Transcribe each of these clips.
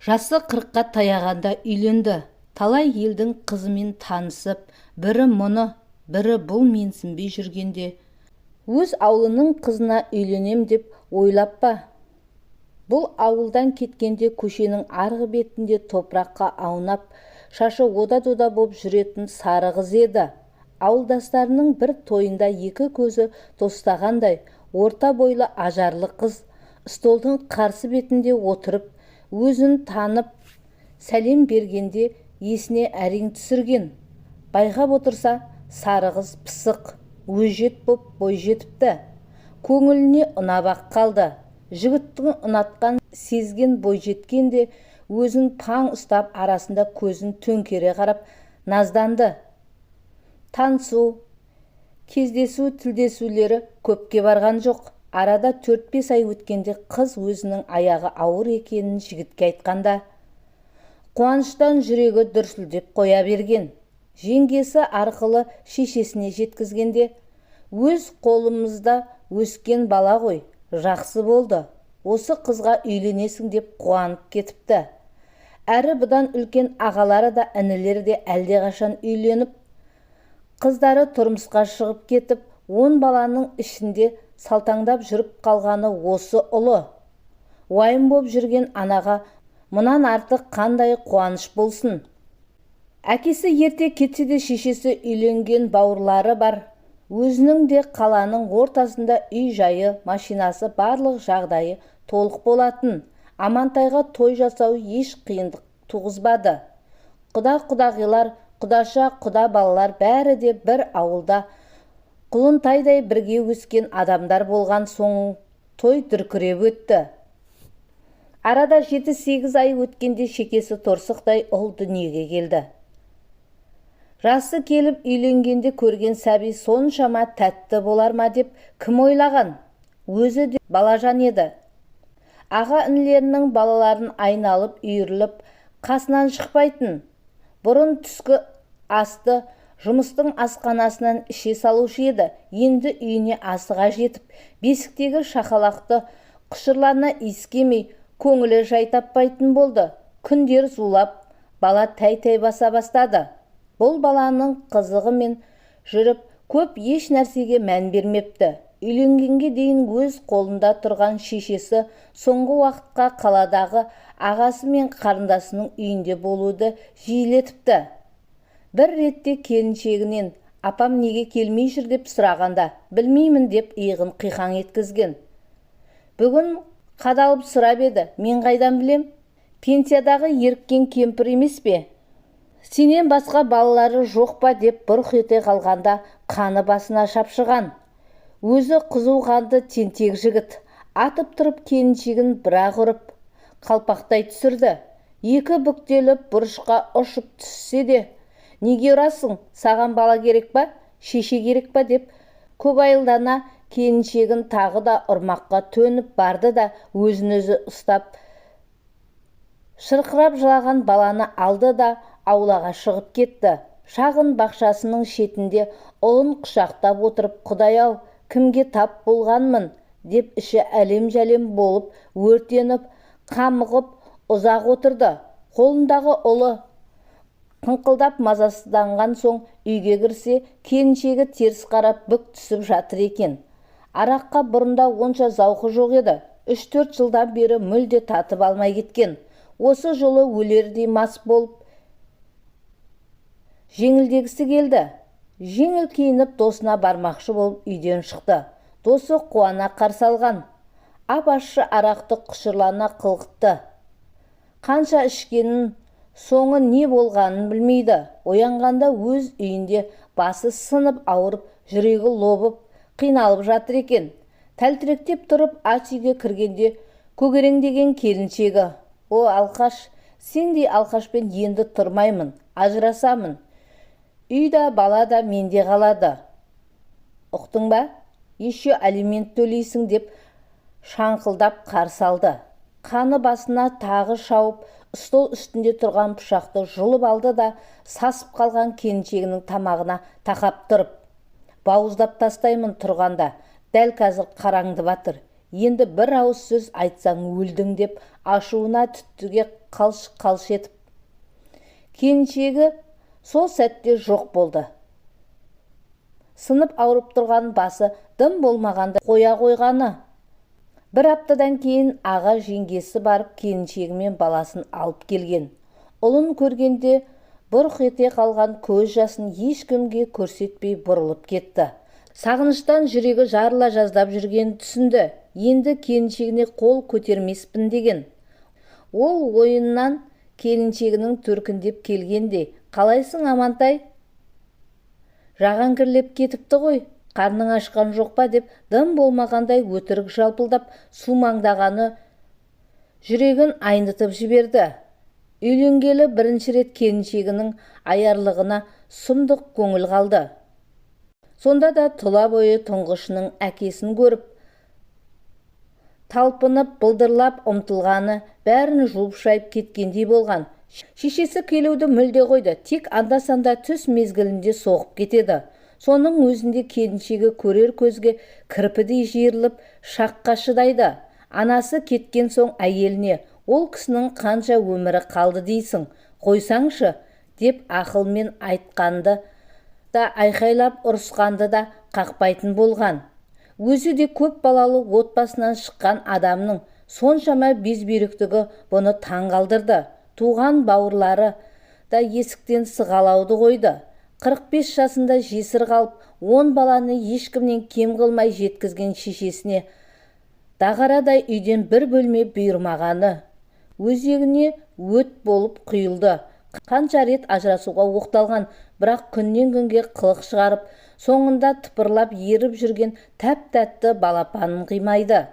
Жасы 40-қа таяғанда үйленді. Талай елдің қызымен танысып, бірі мұны, бірі бұл менсінбей жүргенде, өз аулының қызына үйленем деп ойлап па? Бұл ауылдан кеткенде көшенің арғы бетінде топыраққа аунап, шашы ода-дода боп жүретін сары қыз еді. Ауылдастарының бір тойында екі көзі тостағандай, орта бойлы ажарлы қыз столдың қарсы бетінде отырып, өзін танып сәлем бергенде есіне әрең түсірген. Байқап отырса, сары қыз пысық, өжет боп бой жетіпті. Көңіліне ұнап-ақ қалды. Жігіттің ұнатқан сезген бой жеткенде өзін паң ұстап арасында көзін төңкере қарап назданды. Танысу, кездесу, тілдесулері көпке барған жоқ. Арада 4-5 ай өткенде қыз өзінің аяғы ауыр екенін жігітке айтқанда, қуаныштан жүрегі дүрсілдеп қоя берген. Жеңгесі арқылы шешесіне жеткізгенде, өз қолымызда өскен бала ғой, жақсы болды. Осы қызға үйленесің деп қуанып кетіпті. Әрі бұдан үлкен ағалары да інілері де әлдеқашан үйленіп, қыздары тұрмысқа шығып кетіп, 10 баланың ішінде салтаңдап жүріп қалғаны осы ұлы. Уайым боп жүрген анаға мұнан артық қандай қуаныш болсын. Әкесі ерте кетсе де шешесі үйленген бауырлары бар. Өзінің де қаланың ортасында үй жайы, машинасы, барлық жағдайы толық болатын. Амантайға той жасау еш қиындық туғызбады. Құда-құдағилар, құдаша, құда балалар бәрі де бір ауылда құлынтайдай бірге өскен адамдар болған соң той дүркіреп өтті. Арада 7-8 ай өткенде шекесі торсықтай ұл дүниеге келді. Жасы келіп үйленгенде көрген сәби соншама тәтті болар ма деп кім ойлаған? Өзі де балажан еді. Аға інілерінің балаларын айналып үйіріліп қасынан шықпайтын. Бұрын түскі асты жұмыстың асханасынан іше салушы еді. Енді үйіне асыға жетіп, бесіктегі шақалақты құшырлана иіскемей, көңілі жай таппайтын болды. Күндер зулап, бала тәй-тәй баса бастады. Бұл баланың қызығымен жүріп, көп еш нәрсеге мән бермепті. Үйленгенге дейін өз қолында тұрған шешесі соңғы уақытқа қаладағы ағасы мен қарындасының үйінде болуды жиілетіпті. Бір ретте келіншегінен апам неге келмей жүр деп сұрағанда, білмеймін деп иығын қиқаң еткізген. Бүгін қадалып сұрап еді, мен қайдан білем? Пенсиядағы еріккен кемпір емес пе? Сенен басқа балалары жоқ па деп бұрқ ете қалғанда қаны басына шапшыған. Өзі қызу қанды тентек жігіт атып тұрып келіншегін бір-ақ ұрып қалпақтай түсірді. Екі бүктеліп бұрышқа ұшып түссе де, неге ұрасың, саған бала керек па, шеше керек па деп көкайылдана келіншегін тағы да ұрмаққа төніп барды да өзін-өзі ұстап шырқырап жылаған баланы алды да аулаға шығып кетті. Шағын бақшасының шетінде ұлын құшақтап отырып, Құдай-ау, кімге тап болғанмын деп іші әлем-жәлем болып өртеніп, қамығып ұзақ отырды. Қолындағы ұлы қыңқылдап мазасызданған соң үйге кірсе, келіншегі теріс қарап бүк түсіп жатыр екен. Араққа бұрында онша зауқы жоқ еді. 3-4 жылдан бері мүлде татып алмай кеткен. Осы жолы өлердей мас болып жеңілдегісі келді. Жеңіл киініп досына бармақшы болып үйден шықты. Досы қуана қарсы алған. Ап-ащы арақты құшырлана қылғытты. Қанша ішкенін, соңы не болғанын білмейді. Оянғанда өз үйінде басы сынып ауырып, жүрегі лобып, қиналып жатыр екен. Тәлтіректеп тұрып ас үйге кіргенде көгереңдеген келіншегі: «О, алқаш, сендей алқашпен енді тұрмаймын, ажырасамын. Үй да бала да менде қалады. Ұқтың ба? Еще алимент төлейсің» деп шаңқылдап қарсы алды. Қаны басына тағы шауып, стол үстінде тұрған пышақты жұлып алды да сасып қалған келіншегінің тамағына тақап тұрып: «Бауыздап тастаймын тұрғанда, дәл қазір қараңды батыр. енді бір ауыз сөз айтсаң өлдің деп ашуына түттіге қалш етіп. Келіншегі сол сәтте жоқ болды. Сынып ауырып тұрған басы дым болмағанда қоя қойғаны. Бір аптадан кейін аға жеңгесі барып келіншегі мен баласын алып келген. Ұлын көргенде бұрқ ете қалған көз жасын ешкімге көрсетпей бұрылып кетті. Сағыныштан жүрегі жарыла жаздап жүргенін түсінді. Енді келіншегіне қол көтермеспін деген. Ол ойыннан келіншегінің төркіндеп келгенде, қалайсың Амантай? Жаған кірлеп кетіпті ғой, қарның ашқан жоқ па деп дым болмағандай өтірік жалпылдап сумаңдағаны жүрегін айнытып жіберді. Үйленгелі бірінші рет келіншегінің аярлығына сұмдық көңіл қалды. Сонда да тұла бойы тұңғышының әкесін көріп, талпынып былдырлап ұмтылғаны бәрін жуып-шайып кеткендей болған. Шешесі келуді мүлде қойды, тек анда-санда түс мезгілінде соғып кетеді. Соның өзінде келіншегі көрер көзге кірпідей жиырылып шаққа шыдайды. Анасы кеткен соң әйеліне, ол кісінің қанша өмірі қалды дейсің, қойсаңшы, деп ақылмен айтқанды да айқайлап ұрысқанды да қақпайтын болған. Өзі де көп балалы отбасынан шыққан адамның соншама безбүйректігі бұны таңғалдырды. Туған бауырлары да есіктен сығалауды қойды. 45 жасында жесір қалып, 10 баланы ешкімнен кем қылмай жеткізген шешесіне дағарадай үйден бір бөлме бұйырмағаны өзегіне өт болып құйылды. Қанша рет ажырасуға оқталған, бірақ күннен күнге қылық шығарып, соңында тыпырлап еріп жүрген тәп-тәтті балапанын қимайды.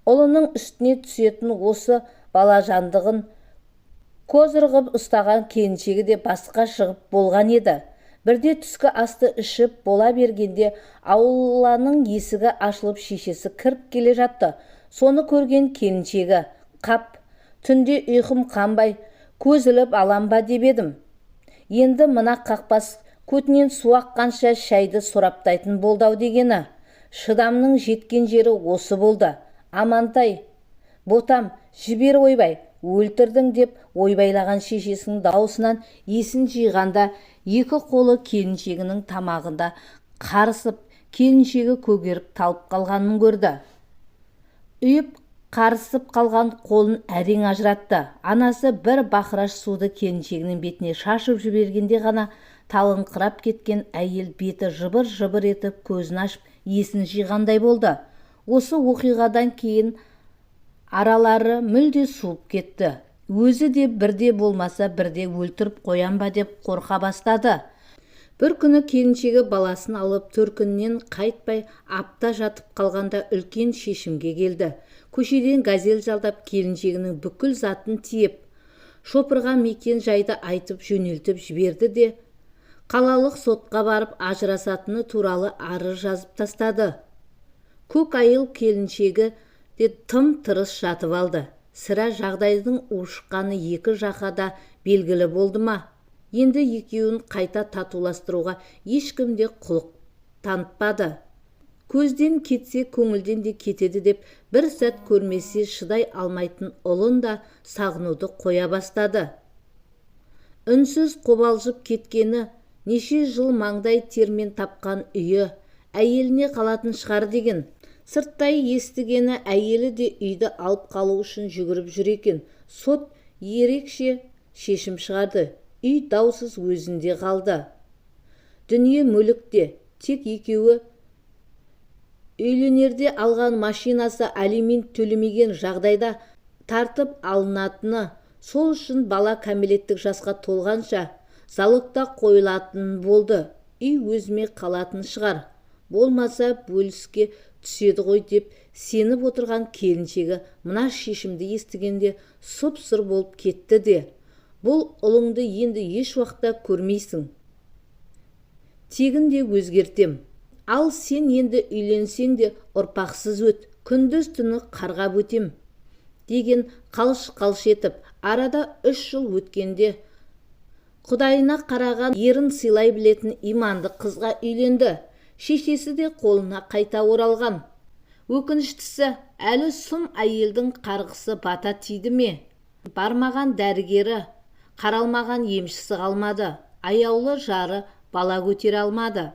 Ұлының үстіне түсетін осы балажандығын көзірғып ұстаған келіншегі де басқа шығып болған еді. Бірде түскі асты ішіп бола бергенде ауланың есігі ашылып шешесі кіріп келе жатты. Соны көрген келіншегі, қап, түнде ұйқым қанбай, көз іліп алам ба деп едім. Енді мына қақпас көтінен су аққанша шайды сораптайтын болдау дегені. Шыдамның жеткен жері осы болды. Амантай, ботам, жібер ойбай, өлтірдің деп ойбайлаған шешесінің даусынан есін жиғанда екі қолы келіншегінің тамағында қарысып, келіншегі көгеріп талып қалғанын көрді. Үйіп қарысып қалған қолын әрең ажыратты. Анасы бір бақыраш суды келіншегінің бетіне шашып жібергенде ғана талыңқырап кеткен әйел беті жыбыр-жыбыр етіп көзін ашып есін жиғандай болды. Осы оқиғадан кейін аралары мүлде суып кетті. Өзі де бірде болмаса бірде өлтіріп қоям ба деп қорқа бастады. Бір күні келіншегі баласын алып төркіннен қайтпай апта жатып қалғанда үлкен шешімге келді. Көшеден газел жалдап келіншегінің бүкіл затын тиеп, шопырға мекен жайды айтып жөнелтіп жіберді де, қалалық сотқа барып ажырасатыны туралы арыз жазып тастады. Көк айыл келіншегі де тым тырыс жатып алды. Сірә жағдайдың ушыққаны екі жаққа да белгілі болды ма? Енді екеуін қайта татуластыруға ешкім де құлық танытпады. Көзден кетсе көңілден де кетеді деп бір сәт көрмесе шыдай алмайтын ұлын да сағынуды қоя бастады. Үнсіз қобалжып кеткені, неше жыл маңдай термен тапқан үйі әйеліне қалатын шығар деген. Сырттай естігені әйелі де үйді алып қалу үшін жүгіріп жүр екен. Сот ерекше шешім шығарды. Үй даусыз өзінде қалды. Дүние мүлікте тек екеуі үйленерде алған машинасы алимент төлемеген жағдайда тартып алынатыны, сол үшін бала кәмелеттік жасқа толғанша залогта қойылатын болды. Үй өзіме қалатын шығар, болмаса бөліске түседі ғой деп сеніп отырған келіншегі мына шешімді естігенде сұп-сұр болып кетті де, бұл ұлыңды енді еш уақытта көрмейсің. Тегін де өзгертем. Ал сен енді үйленсең де ұрпақсыз өт, күндіз түні қарғап өтем, деген қалш-қалш етіп, арада 3 жыл өткенде құдайына қараған ерін сыйлай білетін иманды қызға үйленді. Шешесі де қолына қайта оралған. Өкініштісі, әлі сұм әйелдің қарғысы бата тиді ме? Бармаған дәрігері, қаралмаған емшісі қалмады. Аяулы жары бала көтере алмады.